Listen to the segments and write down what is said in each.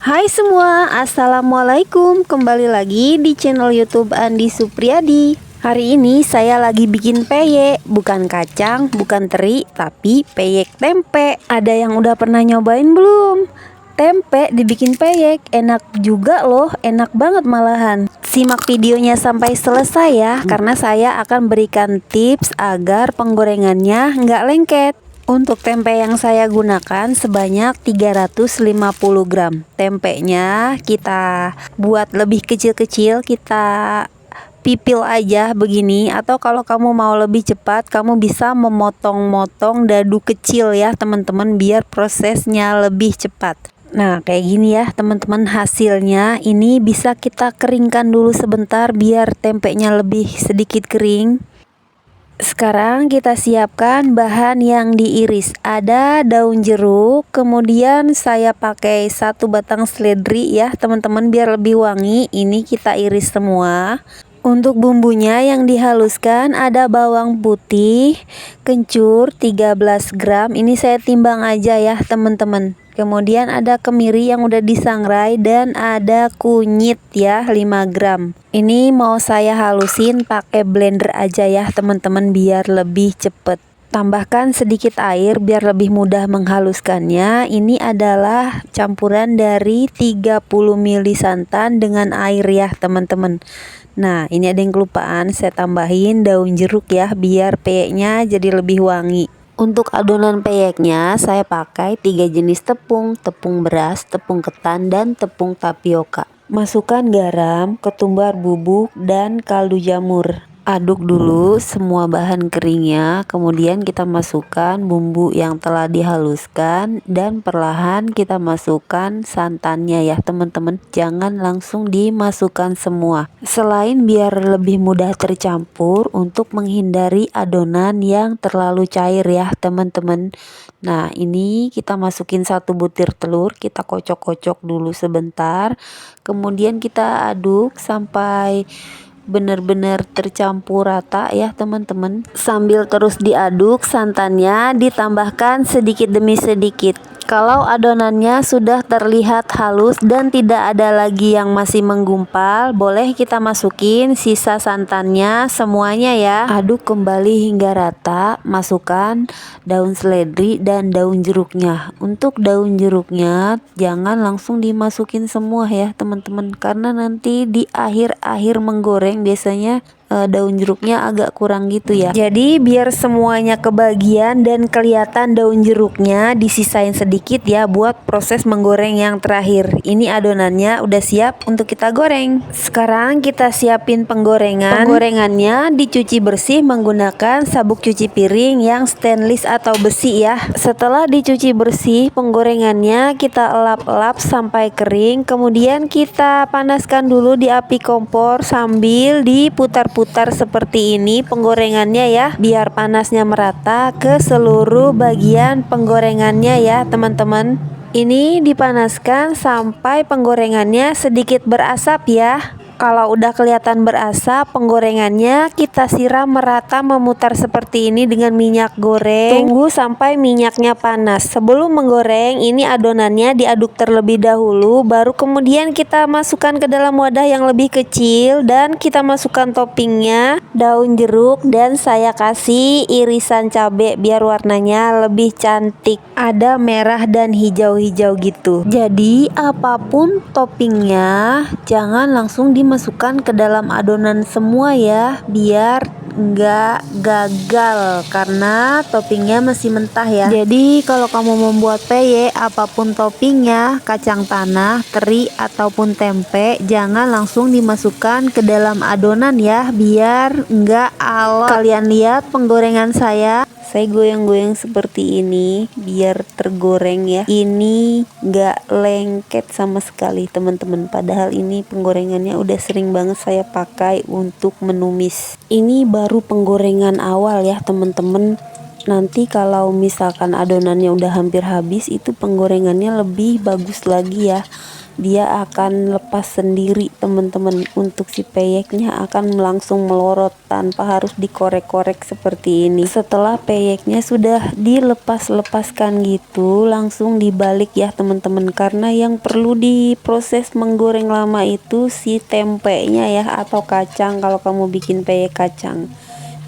Hai semua, Assalamualaikum. Kembali lagi di channel YouTube Andi Supriyadi. Hari ini saya lagi bikin peyek. Bukan kacang, bukan teri, tapi peyek tempe. Ada yang udah pernah nyobain belum? Tempe dibikin peyek, enak juga loh, enak banget malahan. Simak videonya sampai selesai ya, karena saya akan berikan tips agar penggorengannya nggak lengket. Untuk tempe yang saya gunakan sebanyak 350 gram. Tempenya kita buat lebih kecil-kecil, kita pipil aja begini, atau kalau kamu mau lebih cepat kamu bisa memotong-motong dadu kecil ya teman-teman, biar prosesnya lebih cepat. Nah kayak gini ya teman-teman hasilnya. Ini bisa kita keringkan dulu sebentar biar tempenya lebih sedikit kering. Sekarang kita siapkan bahan yang diiris. Ada daun jeruk, kemudian saya pakai 1 batang seledri ya teman-teman, biar lebih wangi. Ini kita iris semua. Untuk bumbunya yang dihaluskan ada bawang putih, kencur 13 gram. Ini saya timbang aja ya teman-teman. Kemudian ada kemiri yang udah disangrai, dan ada kunyit ya 5 gram. Ini mau saya halusin pakai blender aja ya teman-teman, biar lebih cepet. Tambahkan sedikit air biar lebih mudah menghaluskannya. Ini adalah campuran dari 30 ml santan dengan air ya teman-teman. Nah ini ada yang kelupaan, saya tambahin daun jeruk ya biar peyeknya jadi lebih wangi. Untuk adonan peyeknya saya pakai 3 jenis tepung: tepung beras, tepung ketan, dan tepung tapioka. Masukkan garam, ketumbar bubuk, dan kaldu jamur. Aduk dulu semua bahan keringnya, kemudian kita masukkan bumbu yang telah dihaluskan, dan perlahan kita masukkan santannya ya teman-teman. Jangan langsung dimasukkan semua. Selain biar lebih mudah tercampur, untuk menghindari adonan yang terlalu cair ya teman-teman. Nah ini kita masukin 1 butir telur, kita kocok-kocok dulu sebentar. Kemudian kita aduk sampai benar-benar tercampur rata ya teman-teman. Sambil terus diaduk, santannya ditambahkan sedikit demi sedikit. Kalau adonannya sudah terlihat halus dan tidak ada lagi yang masih menggumpal, boleh kita masukin sisa santannya semuanya ya. Aduk kembali hingga rata. Masukkan daun seledri dan daun jeruknya. Untuk daun jeruknya jangan langsung dimasukin semua ya teman-teman, karena nanti di akhir-akhir menggoreng biasanya daun jeruknya agak kurang gitu ya. Jadi biar semuanya kebagian dan kelihatan daun jeruknya, disisain sedikit ya buat proses menggoreng yang terakhir. Ini adonannya udah siap untuk kita goreng. Sekarang kita siapin penggorengan. Penggorengannya dicuci bersih menggunakan sabuk cuci piring yang stainless atau besi ya. Setelah dicuci bersih, penggorengannya kita elap-elap sampai kering. Kemudian kita panaskan dulu di api kompor sambil diputar-putar seperti ini penggorengannya ya, biar panasnya merata ke seluruh bagian penggorengannya ya teman-teman. Ini dipanaskan sampai penggorengannya sedikit berasap ya. Kalau udah kelihatan berasap, penggorengannya kita siram merata memutar seperti ini dengan minyak goreng. Tunggu sampai minyaknya panas. Sebelum menggoreng, ini adonannya diaduk terlebih dahulu, baru kemudian kita masukkan ke dalam wadah yang lebih kecil, dan kita masukkan toppingnya, daun jeruk, dan saya kasih irisan cabai biar warnanya lebih cantik. Ada merah dan hijau-hijau gitu. Jadi apapun toppingnya jangan langsung dimasukkan ke dalam adonan semua ya, biar nggak gagal karena toppingnya masih mentah ya. Jadi kalau kamu membuat peyek, apapun toppingnya, kacang tanah, teri, ataupun tempe, jangan langsung dimasukkan ke dalam adonan ya, biar nggak alot. Kalian lihat penggorengan saya goyang-goyang seperti ini biar tergoreng ya. Ini nggak lengket sama sekali teman-teman, padahal ini penggorengannya udah sering banget saya pakai untuk menumis. Ini baru penggorengan awal ya teman-teman. Nanti kalau misalkan adonannya udah hampir habis, itu penggorengannya lebih bagus lagi ya. dia akan lepas sendiri teman-teman. Untuk si peyeknya akan langsung melorot tanpa harus dikorek-korek seperti ini. Setelah peyeknya sudah dilepaskan gitu, langsung dibalik ya teman-teman, karena yang perlu diproses menggoreng lama itu si tempenya ya, atau kacang kalau kamu bikin peyek kacang.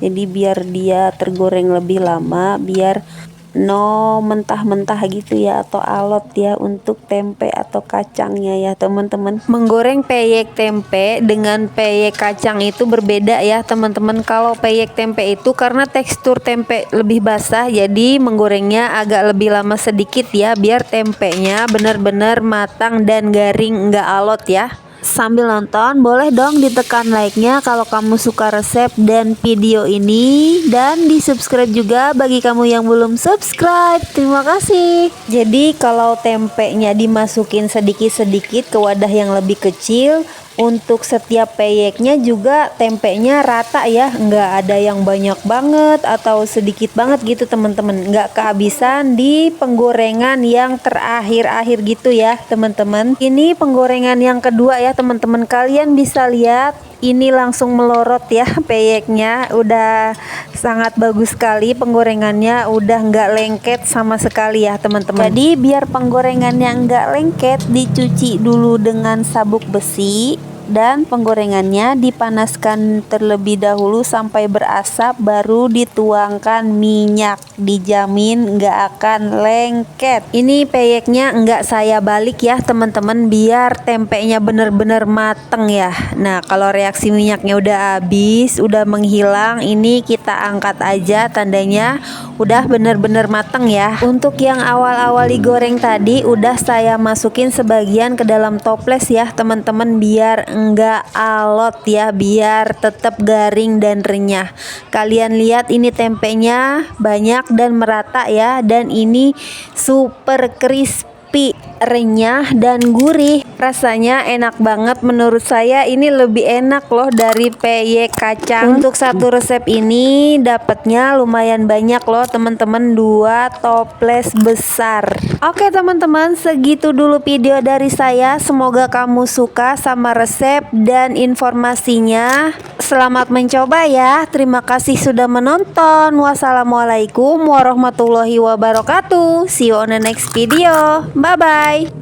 Jadi biar dia tergoreng lebih lama, biar no mentah-mentah gitu ya, atau alot ya untuk tempe atau kacangnya ya teman-teman. Menggoreng peyek tempe dengan peyek kacang itu berbeda ya teman-teman. Kalau peyek tempe itu karena tekstur tempe lebih basah, jadi menggorengnya agak lebih lama sedikit ya, biar tempenya benar-benar matang dan garing, nggak alot ya. Sambil nonton boleh dong ditekan like-nya kalau kamu suka resep dan video ini, dan di subscribe juga bagi kamu yang belum subscribe. Terima kasih. Jadi kalau tempenya dimasukin sedikit-sedikit ke wadah yang lebih kecil, untuk setiap peyeknya juga tempenya rata ya, nggak ada yang banyak banget atau sedikit banget gitu teman-teman, nggak kehabisan di penggorengan yang terakhir-akhir gitu ya teman-teman. Ini penggorengan yang kedua ya teman-teman, kalian bisa lihat ini langsung melorot ya peyeknya, udah sangat bagus sekali penggorengannya, udah nggak lengket sama sekali ya teman-teman. Jadi biar penggorengannya nggak lengket, dicuci dulu dengan sabuk besi dan penggorengannya dipanaskan terlebih dahulu sampai berasap, baru dituangkan minyak, dijamin nggak akan lengket. Ini peyeknya nggak saya balik ya teman-teman, biar tempenya bener-bener mateng ya. Nah kalau reaksi minyaknya udah habis, udah menghilang, ini kita angkat aja, tandanya udah bener-bener mateng ya. Untuk yang awal-awal digoreng tadi udah saya masukin sebagian ke dalam toples ya teman-teman, biar enggak alot ya, biar tetap garing dan renyah. Kalian lihat ini tempenya banyak dan merata ya, dan ini super crispy, renyah dan gurih. Rasanya enak banget, menurut saya ini lebih enak loh dari peyek kacang. Untuk satu resep ini dapatnya lumayan banyak loh teman-teman, 2 toples besar. Oke teman-teman, segitu dulu video dari saya. Semoga kamu suka sama resep dan informasinya. Selamat mencoba ya. Terima kasih sudah menonton. Wassalamualaikum warahmatullahi wabarakatuh. See you on the next video. Bye bye.